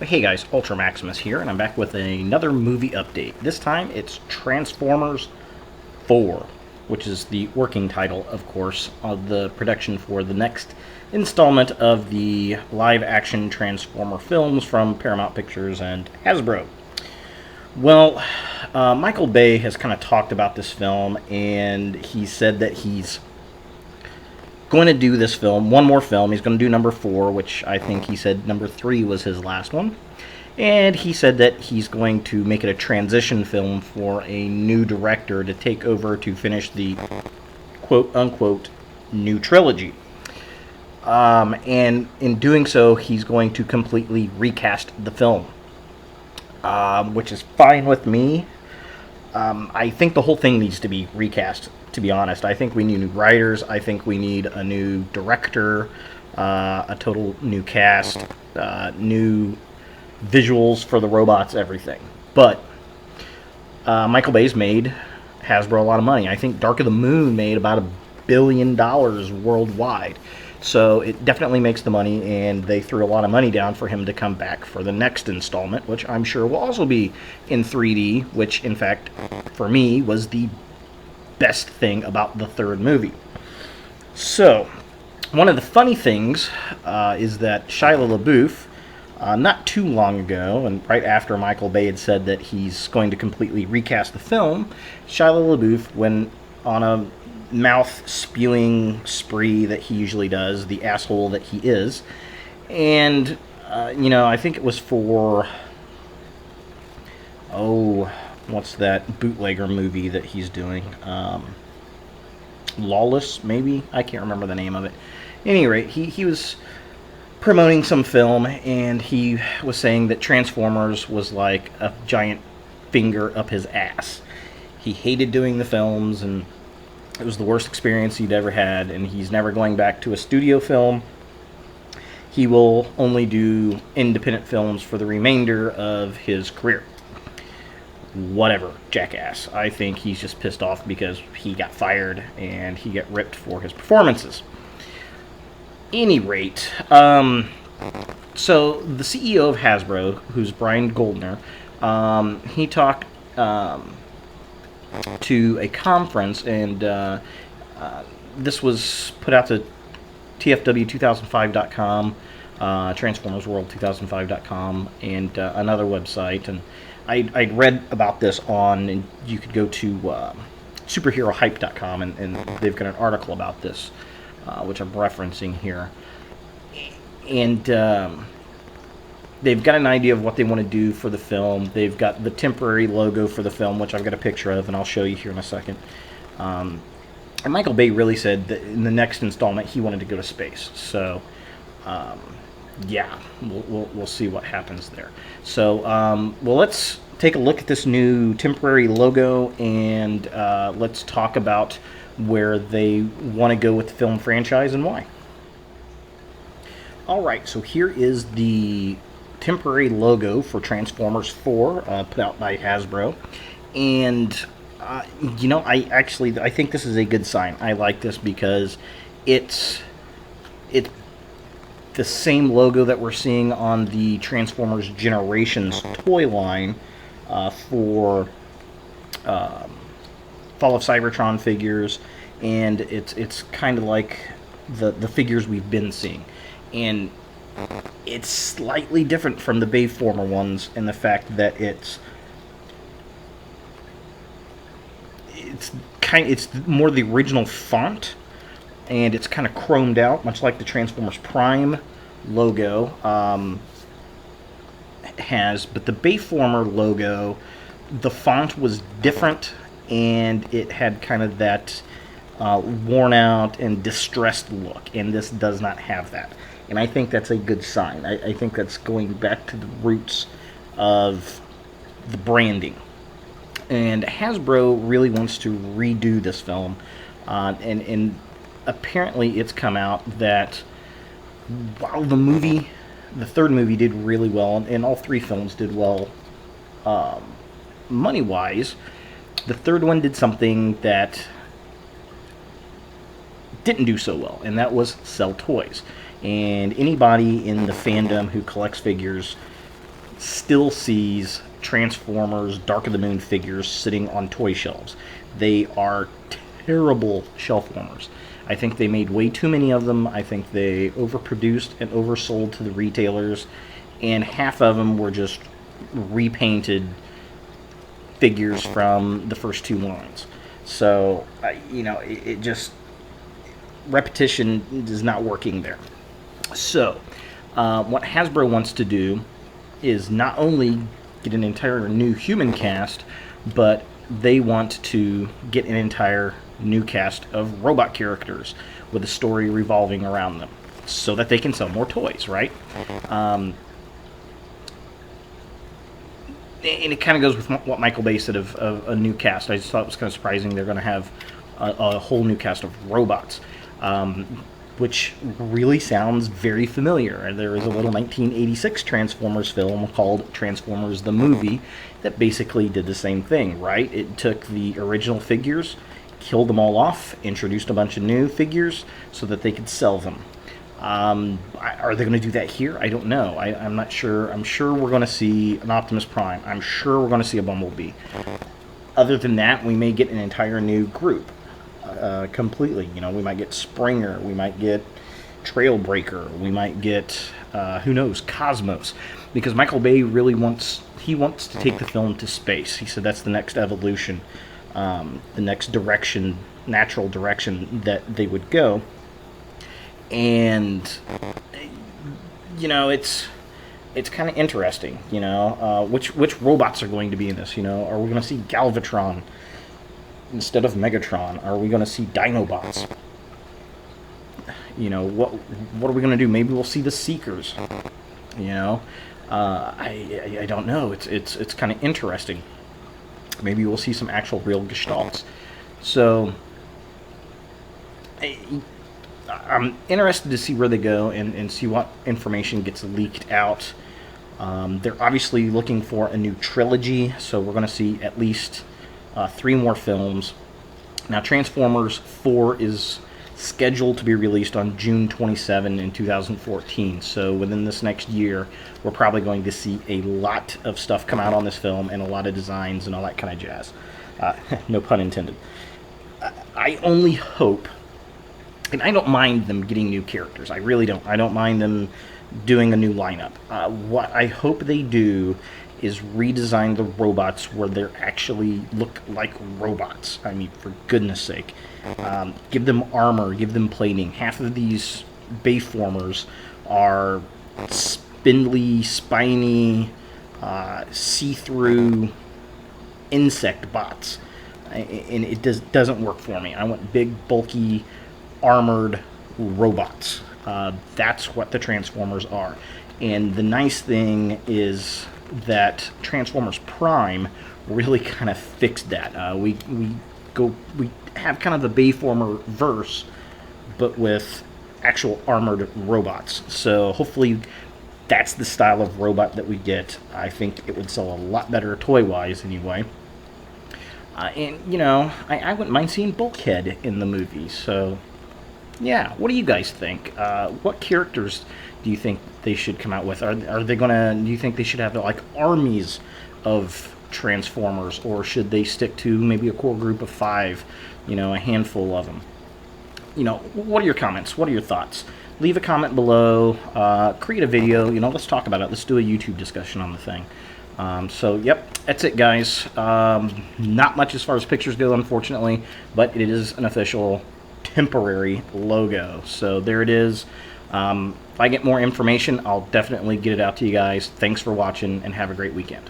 Hey guys, Ultra Maximus here, and I'm back with another movie update. This time it's Transformers 4, which is the working title, of course, of the production for the next installment of the live-action Transformer films from Paramount Pictures and Hasbro. Well, Michael Bay has kind of talked about this film, and he said that he's going to do this film, one more film. He's going to do number 4, which I think he said number 3 was his last one. And he said that he's going to make it a transition film for a new director to take over to finish the quote-unquote new trilogy. And in doing so, he's going to completely recast the film, which is fine with me. I think the whole thing needs to be recast, to be honest. I think we need new writers. I think we need a new director, a total new cast, new visuals for the robots, everything. But Michael Bay's made Hasbro a lot of money. I think Dark of the Moon made about $1 billion worldwide. So it definitely makes the money, and they threw a lot of money down for him to come back for the next installment, which I'm sure will also be in 3D, which, in fact, for me, was the best thing about the third movie. So, one of the funny things is that Shia LaBeouf, not too long ago, and right after Michael Bay had said that he's going to completely recast the film, Shia LaBeouf went on a mouth-spewing spree that he usually does, the asshole that he is. And, I think it was for, what's that bootlegger movie that he's doing? Lawless, maybe? I can't remember the name of it. At any rate, he was promoting some film, and he was saying that Transformers was like a giant finger up his ass. He hated doing the films, and it was the worst experience he'd ever had, and he's never going back to a studio film. He will only do independent films for the remainder of his career. Whatever, jackass. I think he's just pissed off because he got fired and he got ripped for his performances. Any rate, so the CEO of Hasbro, who's Brian Goldner, he talked to a conference, and this was put out to TFW2005.com, TransformersWorld2005.com, and another website. And I'd read about this on, and you could go to superherohype.com, and they've got an article about this, which I'm referencing here. And they've got an idea of what they want to do for the film. They've got the temporary logo for the film, which I've got a picture of, and I'll show you here in a second. And Michael Bay really said that in the next installment he wanted to go to space. So, yeah, we'll see what happens there. So, well, let's take a look at this new temporary logo, and let's talk about where they want to go with the film franchise and why. All right, so here is the temporary logo for Transformers 4, put out by Hasbro. And, I think this is a good sign. I like this because it's the same logo that we're seeing on the Transformers Generations toy line for Fall of Cybertron figures, and it's kind of like the figures we've been seeing. And it's slightly different from the Bayformer ones in the fact that it's more the original font, and it's kind of chromed out, much like the Transformers Prime logo has. But the Bayformer logo, the font was different, and it had kind of that worn out and distressed look, and this does not have that. And I think that's a good sign. I think that's going back to the roots of the branding. And Hasbro really wants to redo this film. And apparently it's come out that while the third movie did really well, and all three films did well money-wise, the third one did something that didn't do so well, and that was sell toys. And anybody in the fandom who collects figures still sees Transformers Dark of the Moon figures sitting on toy shelves. They are terrible shelf warmers. I think they made way too many of them. I think they overproduced and oversold to the retailers, and half of them were just repainted figures from the first two lines. So, it just, repetition is not working there. So, what Hasbro wants to do is not only get an entire new human cast, but they want to get an entire new cast of robot characters with a story revolving around them so that they can sell more toys, right? And it kind of goes with what Michael Bay said of a new cast. I just thought it was kind of surprising they're going to have a whole new cast of robots, which really sounds very familiar. There was a little 1986 Transformers film called Transformers the Movie that basically did the same thing, right? It took the original figures, killed them all off, introduced a bunch of new figures so that they could sell them. Are they going to do that here? I don't know. I'm not sure. I'm sure we're going to see an Optimus Prime. I'm sure we're going to see a Bumblebee. Other than that, we may get an entire new group completely. We might get Springer. We might get Trailbreaker. We might get, who knows, Cosmos. Because Michael Bay really wants to take the film to space. He said that's the next evolution, the next direction, natural direction that they would go. And it's kind of interesting, which robots are going to be in this. Are we going to see Galvatron instead of Megatron? Are we going to see Dinobots? What are we going to do? Maybe we'll see the Seekers. I don't know. It's kind of interesting. Maybe we'll see some actual real gestalts. So I'm interested to see where they go and see what information gets leaked out. They're obviously looking for a new trilogy, so we're going to see at least 3 more films. Now, Transformers 4 is scheduled to be released on June 27 in 2014, so within this next year, we're probably going to see a lot of stuff come out on this film and a lot of designs and all that kind of jazz. No pun intended. I only hope, and I don't mind them getting new characters. I really don't. I don't mind them doing a new lineup. What I hope they do is redesign the robots where they actually look like robots. I mean, for goodness sake. Give them armor, give them plating. Half of these Bayformers are spindly, spiny, see-through insect bots. And it doesn't work for me. I want big, bulky, armored robots. That's what the Transformers are. And the nice thing is that Transformers Prime really kind of fixed that. We have kind of the Bayformer verse, but with actual armored robots. So hopefully that's the style of robot that we get. I think it would sell a lot better toy-wise anyway. And, I wouldn't mind seeing Bulkhead in the movie. So, yeah, what do you guys think? What characters do you think they should come out with? Are they do you think they should have, like, armies of Transformers? Or should they stick to maybe a core group of 5, a handful of them? What are your comments? What are your thoughts? Leave a comment below. Create a video. Let's talk about it. Let's do a YouTube discussion on the thing. So, yep, that's it, guys. Not much as far as pictures go, unfortunately, but it is an official temporary logo. So there it is. If I get more information, I'll definitely get it out to you guys. Thanks for watching, and have a great weekend.